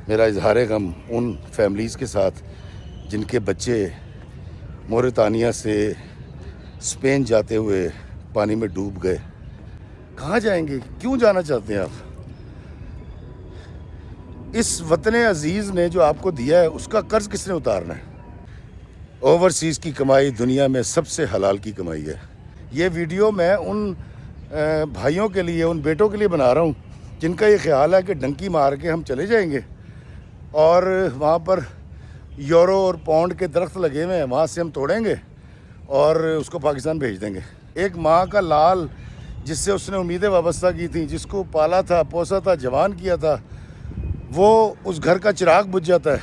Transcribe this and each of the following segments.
میرا اظہار غم ان فیملیز کے ساتھ جن کے بچے موریتانیہ سے اسپین جاتے ہوئے پانی میں ڈوب گئے. کہاں جائیں گے؟ کیوں جانا چاہتے ہیں آپ؟ اس وطن عزیز نے جو آپ کو دیا ہے اس کا قرض کس نے اتارنا ہے؟ اوورسیز کی کمائی دنیا میں سب سے حلال کی کمائی ہے. یہ ویڈیو میں ان بھائیوں کے لیے، ان بیٹوں کے لیے بنا رہا ہوں جن کا یہ خیال ہے کہ ڈنکی مار کے ہم چلے جائیں گے اور وہاں پر یورو اور پاؤنڈ کے درخت لگے ہوئے ہیں، وہاں سے ہم توڑیں گے اور اس کو پاکستان بھیج دیں گے. ایک ماں کا لال جس سے اس نے امیدیں وابستہ کی تھیں، جس کو پالا تھا، پوسا تھا، جوان کیا تھا، وہ اس گھر کا چراغ بجھ جاتا ہے.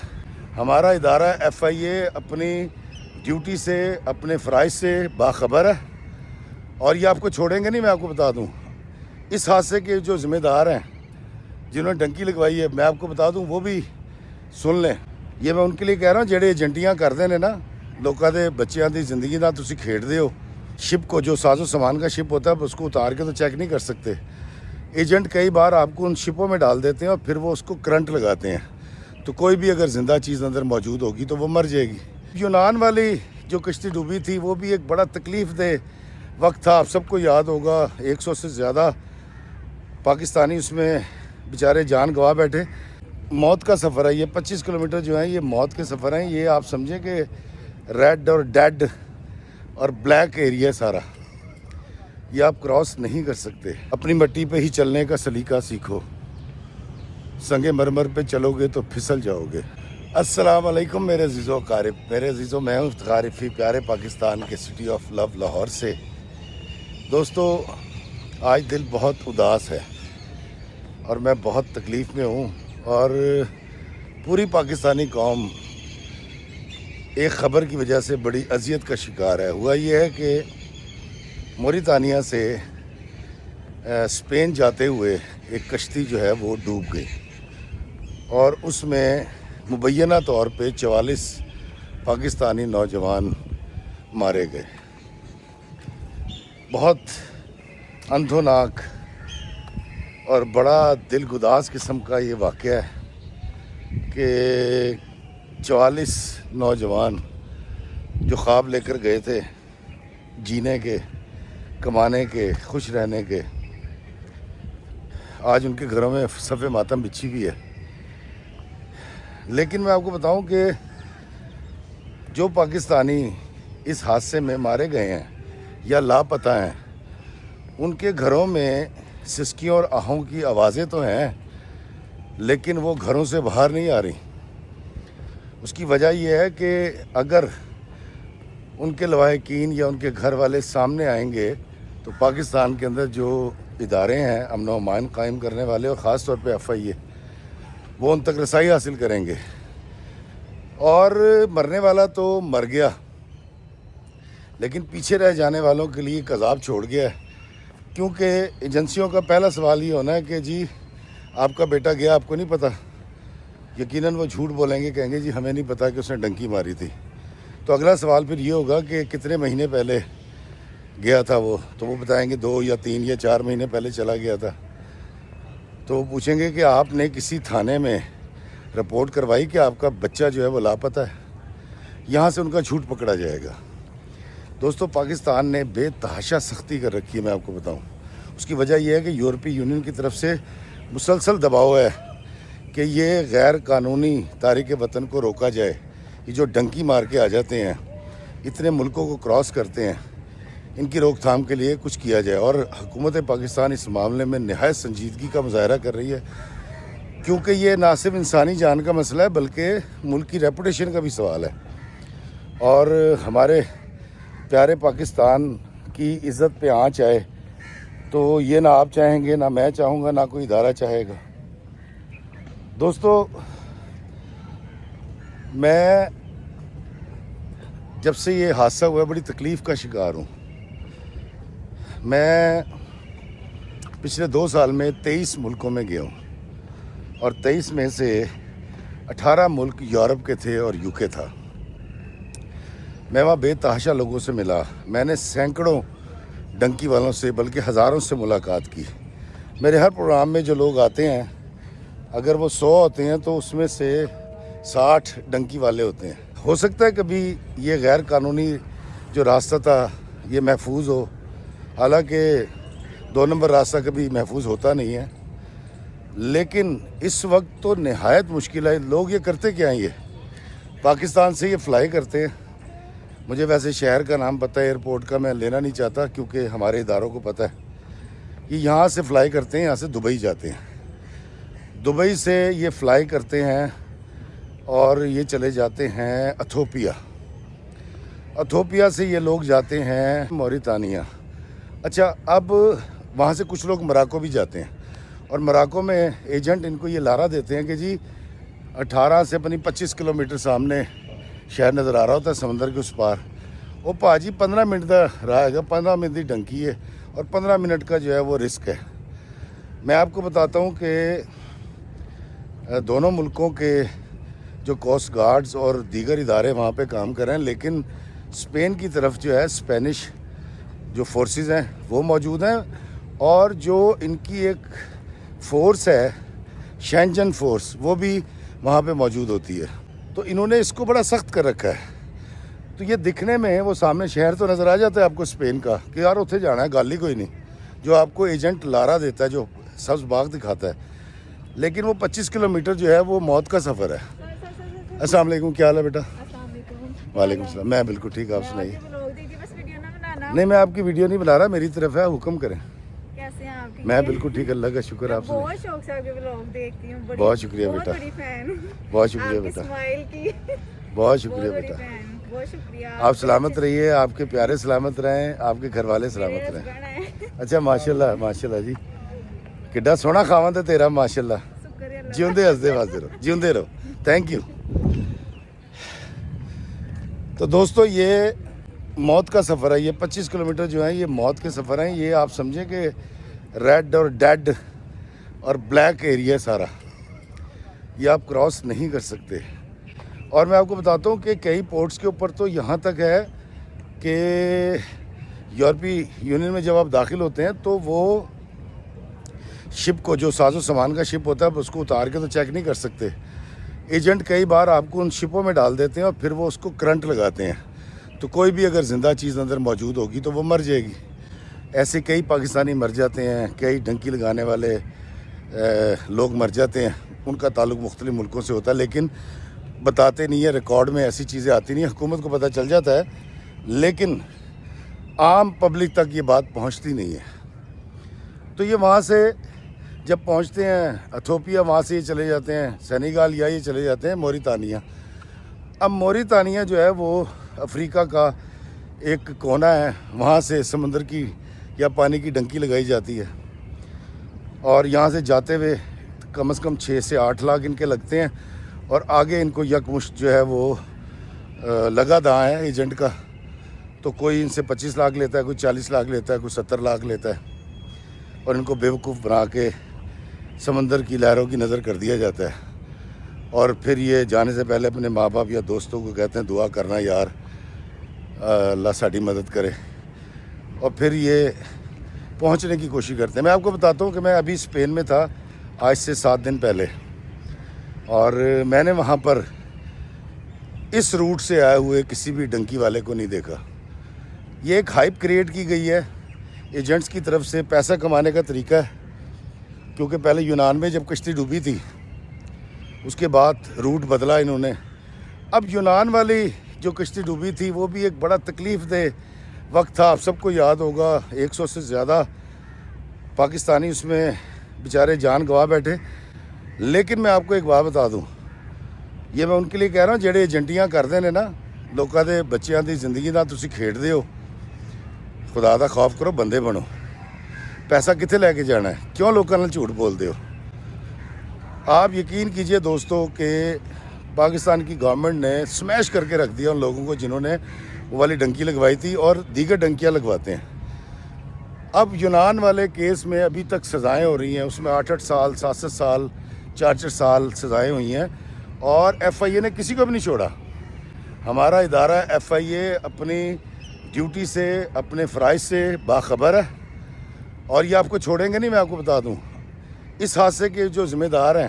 ہمارا ادارہ FIA اپنی ڈیوٹی سے، اپنے فرائض سے باخبر ہے اور یہ آپ کو چھوڑیں گے نہیں. میں آپ کو بتا دوں، اس حادثے کے جو ذمہ دار ہیں جنہوں نے ڈنکی لگوائی ہے، میں آپ کو بتا دوں وہ بھی سن لیں. یہ میں ان کے لیے کہہ رہا ہوں جڑے ایجنٹیاں کرتے ہیں نا، لوگوں دے بچیاں دی زندگی نہ تسی کھیڈ ہو. شپ کو، جو ساز و سامان کا شپ ہوتا ہے، اس کو اتار کے تو چیک نہیں کر سکتے. ایجنٹ کئی بار آپ کو ان شپوں میں ڈال دیتے ہیں اور پھر وہ اس کو کرنٹ لگاتے ہیں، تو کوئی بھی اگر زندہ چیز اندر موجود ہوگی تو وہ مر جائے گی. یونان والی جو کشتی ڈوبی تھی وہ بھی ایک بڑا تکلیف دہ وقت تھا. آپ سب کو یاد ہوگا، 100 سے زیادہ پاکستانی اس میں بیچارے جان گوا بیٹھے. موت کا سفر ہے یہ. 25 کلومیٹر جو ہیں یہ موت کے سفر ہیں. یہ آپ سمجھیں کہ ریڈ اور ڈیڈ اور بلیک ایریا سارا یہ آپ کراس نہیں کر سکتے. اپنی مٹی پہ ہی چلنے کا سلیقہ سیکھو، سنگ مرمر پہ چلو گے تو پھسل جاؤ گے. السلام علیکم میرے عزیزو قارب، میرے عزیزو، میں ہوں افتخار رفیع، پیارے پاکستان کے سٹی آف لو لاہور سے. دوستو، آج دل بہت اداس ہے اور میں بہت تکلیف میں ہوں اور پوری پاکستانی قوم ایک خبر کی وجہ سے بڑی اذیت کا شکار ہے. ہوا یہ ہے کہ موریتانیہ سے اسپین جاتے ہوئے ایک کشتی جو ہے وہ ڈوب گئی اور اس میں مبینہ طور پہ 44 پاکستانی نوجوان مارے گئے. بہت اندھوناک اور بڑا دل گداز قسم کا یہ واقعہ ہے کہ 44 نوجوان جو خواب لے کر گئے تھے جینے کے، کمانے کے، خوش رہنے کے، آج ان کے گھروں میں صف ماتم بچھی ہوئی ہے. لیکن میں آپ کو بتاؤں کہ جو پاکستانی اس حادثے میں مارے گئے ہیں یا لاپتہ ہیں، ان کے گھروں میں سسکیوں اور آہوں کی آوازیں تو ہیں لیکن وہ گھروں سے باہر نہیں آ رہی. اس کی وجہ یہ ہے کہ اگر ان کے لواحقین یا ان کے گھر والے سامنے آئیں گے تو پاکستان کے اندر جو ادارے ہیں امن و امان قائم کرنے والے، اور خاص طور پہ FIA، وہ ان تک رسائی حاصل کریں گے. اور مرنے والا تو مر گیا لیکن پیچھے رہ جانے والوں کے لیے ایک عذاب چھوڑ گیا ہے. کیونکہ ایجنسیوں کا پہلا سوال یہ ہونا ہے کہ جی آپ کا بیٹا گیا، آپ کو نہیں پتہ؟ یقیناً وہ جھوٹ بولیں گے، کہیں گے جی ہمیں نہیں پتہ کہ اس نے ڈنکی ماری تھی. تو اگلا سوال پھر یہ ہوگا کہ کتنے مہینے پہلے گیا تھا وہ، تو وہ بتائیں گے 2 یا 3 یا 4 مہینے پہلے چلا گیا تھا. تو وہ پوچھیں گے کہ آپ نے کسی تھانے میں رپورٹ کروائی کہ آپ کا بچہ جو ہے وہ لاپتہ ہے؟ یہاں سے ان کا جھوٹ پکڑا جائے گا. دوستو، پاکستان نے بے تحاشا سختی کر رکھی ہے. میں آپ کو بتاؤں اس کی وجہ یہ ہے کہ یورپی یونین کی طرف سے مسلسل دباؤ ہے کہ یہ غیر قانونی تارک وطن کو روکا جائے. یہ جو ڈنکی مار کے آ جاتے ہیں، اتنے ملکوں کو کراس کرتے ہیں، ان کی روک تھام کے لیے کچھ کیا جائے. اور حکومت پاکستان اس معاملے میں نہایت سنجیدگی کا مظاہرہ کر رہی ہے کیونکہ یہ نہ صرف انسانی جان کا مسئلہ ہے بلکہ ملک کی ریپوٹیشن کا بھی سوال ہے. اور ہمارے پیارے پاکستان کی عزت پہ آنچ آئے تو یہ نہ آپ چاہیں گے، نہ میں چاہوں گا، نہ کوئی ادارہ چاہے گا. دوستو، میں جب سے یہ حادثہ ہوا بڑی تکلیف کا شکار ہوں. میں پچھلے 2 سال میں 23 ملکوں میں گیا ہوں اور 23 میں سے 18 ملک یورپ کے تھے اور UK تھا. میں وہاں بے تحاشا لوگوں سے ملا. میں نے سینکڑوں ڈنکی والوں سے بلکہ ہزاروں سے ملاقات کی. میرے ہر پروگرام میں جو لوگ آتے ہیں اگر وہ 100 ہوتے ہیں تو اس میں سے 60 ڈنکی والے ہوتے ہیں. ہو سکتا ہے کبھی یہ غیر قانونی جو راستہ تھا یہ محفوظ ہو، حالانکہ 2 نمبر راستہ کبھی محفوظ ہوتا نہیں ہے، لیکن اس وقت تو نہایت مشکل ہے. لوگ یہ کرتے کیا ہیں؟ یہ پاکستان سے یہ فلائی کرتے ہیں. مجھے ویسے شہر کا نام پتہ ہے، ایئرپورٹ کا میں لینا نہیں چاہتا کیونکہ ہمارے اداروں کو پتہ ہے. یہ یہاں سے فلائی کرتے ہیں، یہاں سے دبئی جاتے ہیں. دبئی سے یہ فلائی کرتے ہیں اور یہ چلے جاتے ہیں ایتھوپیا. ایتھوپیا سے یہ لوگ جاتے ہیں موریتانیہ. اچھا، اب وہاں سے کچھ لوگ مراکو بھی جاتے ہیں، اور مراکو میں ایجنٹ ان کو یہ لارا دیتے ہیں کہ جی 18 سے 25 کلومیٹر سامنے شہر نظر آ رہا ہوتا ہے سمندر کے اس پار. وہ پاجی 15 منٹ کا راہ ہے، 15 منٹ کی ڈنکی ہے اور 15 منٹ کا جو ہے وہ رسک ہے. میں آپ کو بتاتا ہوں کہ دونوں ملکوں کے جو کوسٹ گارڈز اور دیگر ادارے وہاں پہ کام کر رہے ہیں، لیکن اسپین کی طرف جو ہے اسپینش جو فورسز ہیں وہ موجود ہیں، اور جو ان کی ایک فورس ہے شینجن فورس وہ بھی وہاں پہ موجود ہوتی ہے. تو انہوں نے اس کو بڑا سخت کر رکھا ہے. تو یہ دکھنے میں وہ سامنے شہر تو نظر آ جاتا ہے آپ کو اسپین کا کہ یار اتنے جانا ہے، گال ہی کوئی نہیں. جو آپ کو ایجنٹ لارا دیتا ہے، جو سبز باغ دکھاتا ہے، لیکن وہ 25 کلومیٹر جو ہے وہ موت کا سفر ہے. السلام علیکم، کیا حال ہے بیٹا؟ وعلیکم السلام. میں بالکل ٹھیک، آپ سنائیے. نہیں، میں آپ کی ویڈیو نہیں بنا رہا، میری طرف ہے، حکم کریں. کیسے ہیں آپ؟ میں بالکل ٹھیک، اللہ کا شکر. آپ سے بہت شوق سے آپ کے ولاگ دیکھتی ہوں. بہت شکریہ بیٹا، بہت شکریہ بیٹا، اسمائل کی بہت شکریہ بیٹا. بہت شکریہ. آپ سلامت رہیے، آپ کے پیارے سلامت رہیں، آپ کے گھر والے سلامت رہیں. اچھا، ماشاءاللہ ماشاءاللہ جی، کڈا سونا خاوند ہے تیرا، ماشاءاللہ. جیوندے ہسدے واسدے رہو، جیوندے رہو. Thank you. تو دوستو، یہ موت کا سفر ہے. یہ 25 کلومیٹر جو ہیں یہ موت کے سفر ہیں. یہ آپ سمجھیں کہ ریڈ اور ڈیڈ اور بلیک ایریا سارا یہ آپ کراس نہیں کر سکتے. اور میں آپ کو بتاتا ہوں کہ کئی پورٹس کے اوپر تو یہاں تک ہے کہ یورپی یونین میں جب آپ داخل ہوتے ہیں تو وہ شپ کو، جو ساز و سامان کا شپ ہوتا ہے، اس کو اتار کے تو چیک نہیں کر سکتے. ایجنٹ کئی بار آپ کو ان شپوں میں ڈال دیتے ہیں اور پھر وہ اس کو کرنٹ لگاتے ہیں. تو کوئی بھی اگر زندہ چیز اندر موجود ہوگی تو وہ مر جائے گی. ایسے کئی پاکستانی مر جاتے ہیں، کئی ڈنکی لگانے والے لوگ مر جاتے ہیں. ان کا تعلق مختلف ملکوں سے ہوتا ہے، لیکن بتاتے نہیں ہیں. ریکارڈ میں ایسی چیزیں آتی نہیں ہیں. حکومت کو پتہ چل جاتا ہے لیکن عام پبلک تک یہ بات پہنچتی نہیں ہے. تو یہ وہاں سے جب پہنچتے ہیں ایتھوپیا، وہاں سے یہ چلے جاتے ہیں سینیگال، یا یہ چلے جاتے ہیں موریتانیہ. اب موریتانیہ جو ہے وہ افریقہ کا ایک کونا ہے، وہاں سے سمندر کی یا پانی کی ڈنکی لگائی جاتی ہے. اور یہاں سے جاتے ہوئے کم از کم 6 سے 8 لاکھ ان کے لگتے ہیں، اور آگے ان کو یکمشت جو ہے وہ لگا داں ہے ایجنٹ کا. تو کوئی ان سے 25 لاکھ لیتا ہے، کوئی 40 لاکھ لیتا ہے، کوئی 70 لاکھ لیتا ہے، اور ان کو بیوقوف بنا کے سمندر کی لہروں کی نظر کر دیا جاتا ہے. اور پھر یہ جانے سے پہلے اپنے ماں باپ یا دوستوں کو کہتے ہیں دعا کرنا یار اللہ ساڈی مدد کرے، اور پھر یہ پہنچنے کی کوشش کرتے ہیں. میں آپ کو بتاتا ہوں کہ میں ابھی اسپین میں تھا آج سے 7 دن پہلے، اور میں نے وہاں پر اس روٹ سے آئے ہوئے کسی بھی ڈنکی والے کو نہیں دیکھا. یہ ایک ہائپ کریٹ کی گئی ہے ایجنٹس کی طرف سے، پیسہ کمانے کا طریقہ ہے. کیونکہ پہلے یونان میں جب کشتی ڈوبی تھی اس کے بعد روٹ بدلا انہوں نے. اب یونان والی جو کشتی ڈوبی تھی وہ بھی ایک بڑا تکلیف دہ وقت تھا. آپ سب کو یاد ہوگا 100 سے زیادہ پاکستانی اس میں بیچارے جان گوا بیٹھے. لیکن میں آپ کو ایک بات بتا دوں، یہ میں ان کے لیے کہہ رہا ہوں جڑے ایجنٹیاں کرتے ہیں نا لوگوں کے بچیاں دی زندگی نال تسی کھیڈدے ہو. خدا دا خوف کرو، بندے بنو. پیسہ کتنے لے کے جانا ہے؟ کیوں لوگوں نال جھوٹ بولتے ہو؟ آپ یقین کیجئے دوستو کہ پاکستان کی گورنمنٹ نے سمیش کر کے رکھ دیا ان لوگوں کو جنہوں نے وہ والی ڈنکی لگوائی تھی اور دیگر ڈنکیاں لگواتے ہیں. اب یونان والے کیس میں ابھی تک سزائیں ہو رہی ہیں، اس میں 8 سال 7 سال 4 سال سزائیں ہوئی ہیں، اور ایف آئی اے نے کسی کو بھی نہیں چھوڑا. ہمارا ادارہ ایف آئی اے اپنی ڈیوٹی سے، اپنے فرائض سے باخبر ہے، اور یہ آپ کو چھوڑیں گے نہیں. میں آپ کو بتا دوں اس حادثے کے جو ذمہ دار ہیں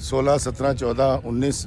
16, 17, 14, 19,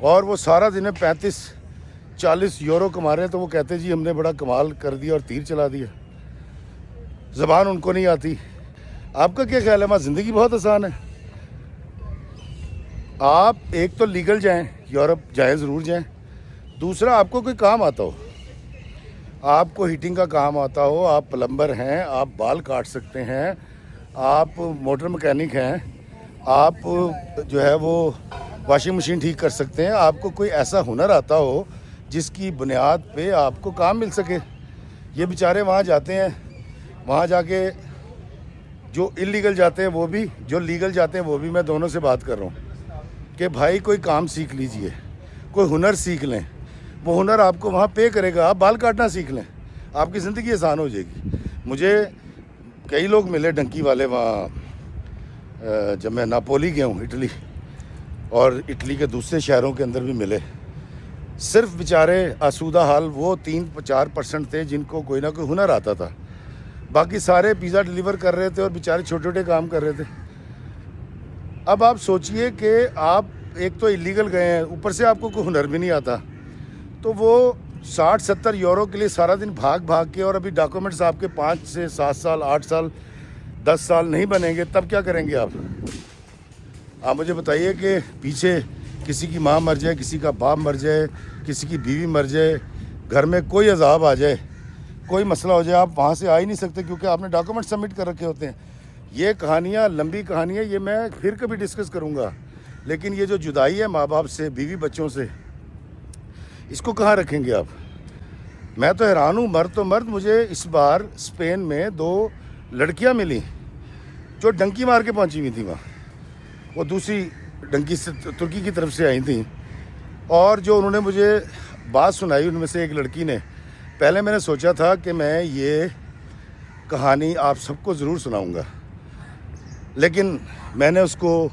اور وہ سارا دن 35-40 یورو کما رہے ہیں، تو وہ کہتے ہیں جی ہم نے بڑا کمال کر دیا اور تیر چلا دیا. زبان ان کو نہیں آتی. آپ کا کیا خیال ہے؟ زندگی بہت آسان ہے. آپ ایک تو لیگل جائیں، یورپ جائیں، ضرور جائیں. دوسرا آپ کو کوئی کام آتا ہو، آپ کو ہیٹنگ کا کام آتا ہو، آپ پلمبر ہیں، آپ بال کاٹ سکتے ہیں، آپ موٹر مکینک ہیں، آپ جو ہے وہ واشنگ مشین ٹھیک کر سکتے ہیں. آپ کو کوئی ایسا ہنر آتا ہو جس کی بنیاد پہ آپ کو کام مل سکے. یہ بیچارے وہاں جاتے ہیں، وہاں جا کے جو انلیگل جاتے ہیں وہ بھی، جو لیگل جاتے ہیں وہ بھی. میں دونوں سے بات کر رہا ہوں کہ بھائی کوئی کام سیکھ لیجئے، کوئی ہنر سیکھ لیں. وہ ہنر آپ کو وہاں پے کرے گا. آپ بال کاٹنا سیکھ لیں، آپ کی زندگی آسان ہو جائے گی. مجھے کئی لوگ ملے ڈنکی والے وہاں، جب میں ناپولی گیا ہوں اٹلی، اور اٹلی کے دوسرے شہروں کے اندر بھی ملے. صرف بیچارے آسودہ حال وہ 3-4% تھے جن کو کوئی نہ کوئی ہنر آتا تھا. باقی سارے پیزا ڈیلیور کر رہے تھے اور بیچارے چھوٹے چھوٹے کام کر رہے تھے. اب آپ سوچئے کہ آپ ایک تو انلیگل گئے ہیں، اوپر سے آپ کو کوئی ہنر بھی نہیں آتا، تو وہ 60-70 یورو کے لیے سارا دن بھاگ کے، اور ابھی ڈاکومنٹس آپ کے 5 سے 7 سال 8 سال 10 سال نہیں بنیں گے، تب کیا کریں گے آپ؟ آپ مجھے بتائیے کہ پیچھے کسی کی ماں مر جائے، کسی کا باپ مر جائے، کسی کی بیوی مر جائے، گھر میں کوئی عذاب آ جائے، کوئی مسئلہ ہو جائے، آپ وہاں سے آ ہی نہیں سکتے کیونکہ آپ نے ڈاکومنٹ سبمٹ کر رکھے ہوتے ہیں. یہ کہانیاں لمبی کہانیاں، یہ میں پھر کبھی ڈسکس کروں گا. لیکن یہ جو جدائی ہے ماں باپ سے، بیوی بچوں سے، اس کو کہاں رکھیں گے آپ؟ میں تو حیران ہوں. مرد تو مرد، مجھے اس بار اسپین میں 2 لڑکیاں ملی جو ڈنکی مار کے پہنچی ہوئی تھیں وہاں. وہ دوسری ڈنکی سے ترکی کی طرف سے آئی تھیں، اور جو انہوں نے مجھے بات سنائی ان میں سے ایک لڑکی نے، پہلے میں نے سوچا تھا کہ میں یہ کہانی آپ سب کو ضرور سناؤں گا، لیکن میں نے اس کو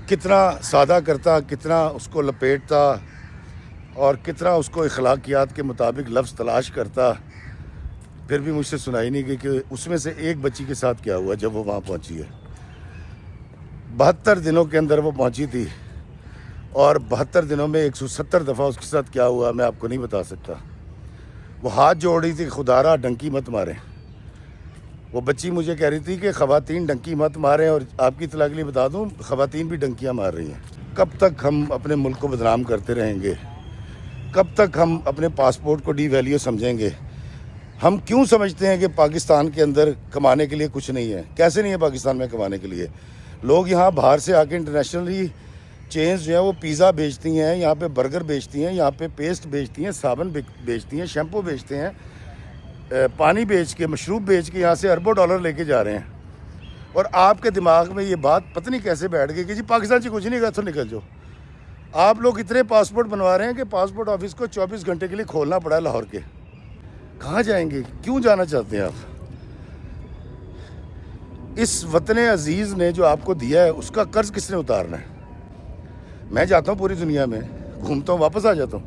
کتنا سادہ کرتا، کتنا اس کو لپیٹتا، اور کتنا اس کو اخلاقیات کے مطابق لفظ تلاش کرتا، پھر بھی مجھ سے سنائی نہیں گئی کہ اس میں سے ایک بچی کے ساتھ کیا ہوا جب وہ وہاں پہنچی ہے. 72 دنوں کے اندر وہ پہنچی تھی، اور 72 دنوں میں 170 دفعہ اس کے ساتھ کیا ہوا میں آپ کو نہیں بتا سکتا. وہ ہاتھ جوڑ رہی تھی، خدارا ڈنکی مت ماریں. وہ بچی مجھے کہہ رہی تھی کہ خواتین ڈنکی مت ماریں، اور آپ کی اطلاع کے لیے بتا دوں خواتین بھی ڈنکیاں مار رہی ہیں. کب تک ہم اپنے ملک کو بدنام کرتے رہیں گے؟ کب تک ہم اپنے پاسپورٹ کو ڈی ویلیو سمجھیں گے؟ ہم کیوں سمجھتے ہیں کہ پاکستان کے اندر کمانے کے لیے کچھ نہیں ہے؟ کیسے نہیں ہے پاکستان میں کمانے کے لیے؟ لوگ یہاں باہر سے آ کے انٹرنیشنلی چینز جو ہیں وہ پیزا بیچتی ہیں، یہاں پہ برگر بیچتی ہیں، یہاں پہ پیسٹ بیچتی ہیں، صابن بیچتی ہیں، شیمپو بیچتے ہیں، پانی بیچ کے، مشروب بیچ کے یہاں سے اربوں ڈالر لے کے جا رہے ہیں. اور آپ کے دماغ میں یہ بات پتہ نہیں کیسے بیٹھ گئی کہ جی پاکستان سے کچھ نہیں گیا تو نکل جاؤ. آپ لوگ اتنے پاسپورٹ بنوا رہے ہیں کہ پاسپورٹ آفس کو 24 گھنٹے کے لیے کھولنا پڑا ہے لاہور کے. کہاں جائیں گے؟ کیوں جانا چاہتے ہیں آپ؟ اس وطن عزیز نے جو آپ کو دیا ہے اس کا قرض کس نے اتارنا ہے؟ میں جاتا ہوں پوری دنیا میں، گھومتا ہوں، واپس آ جاتا ہوں،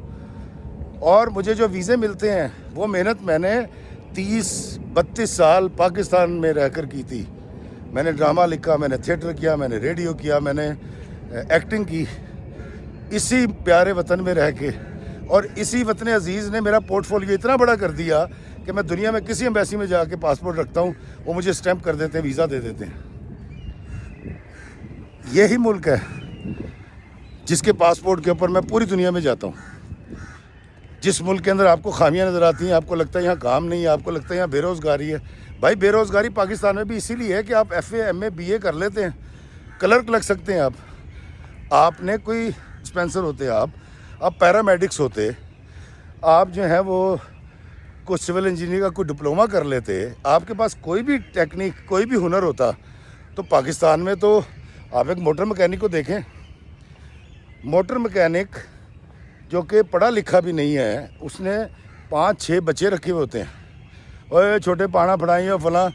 اور مجھے جو ویزے ملتے ہیں وہ محنت میں نے 30-32 سال پاکستان میں رہ کر کی تھی. میں نے ڈرامہ لکھا، میں نے تھیٹر کیا، میں نے ریڈیو کیا، میں نے ایکٹنگ کی اسی پیارے وطن میں رہ کے. اور اسی وطن عزیز نے میرا پورٹ فولیو اتنا بڑا کر دیا کہ میں دنیا میں کسی ایمبیسی میں جا کے پاسپورٹ رکھتا ہوں، وہ مجھے اسٹیمپ کر دیتے ہیں، ویزا دے دیتے ہیں. یہی ملک ہے جس کے پاسپورٹ کے اوپر میں پوری دنیا میں جاتا ہوں. جس ملک کے اندر آپ کو خامیاں نظر آتی ہیں، آپ کو لگتا ہے یہاں کام نہیں ہے، آپ کو لگتا ہے یہاں بے روزگاری ہے. بھائی بے روزگاری پاکستان میں بھی اسی لیے ہے کہ آپ F A M A B A کر لیتے ہیں، کلرک لگ سکتے ہیں. آپ نے کوئی ڈسپینسر ہوتے، آپ پیرامیڈکس ہوتے، آپ جو ہیں وہ کوئی سول انجینئر کا کوئی ڈپلومہ کر لیتے، آپ کے پاس کوئی بھی ٹیکنیک، کوئی بھی ہنر ہوتا، تو پاکستان میں تو آپ ایک موٹر مکینک کو دیکھیں. موٹر مکینک جو کہ پڑھا لکھا بھی نہیں ہے، اس نے 5-6 بچے رکھے ہوئے ہوتے ہیں، اور چھوٹے پانا پڑھائیں اور فلاں.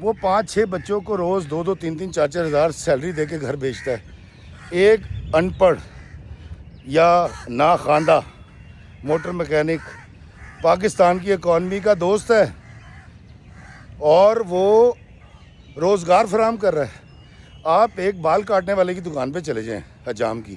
وہ 5-6 بچوں کو روز 2-2 3-3 4-4 ہزار سیلری دے کے گھر بیچتا ہے. ایک ان پڑھ یا ناخواندہ موٹر مکینک پاکستان کی اکانومی کا دوست ہے، اور وہ روزگار فراہم کر رہا ہے. آپ ایک بال کاٹنے والے کی دکان پہ چلے جائیں، حجام کی،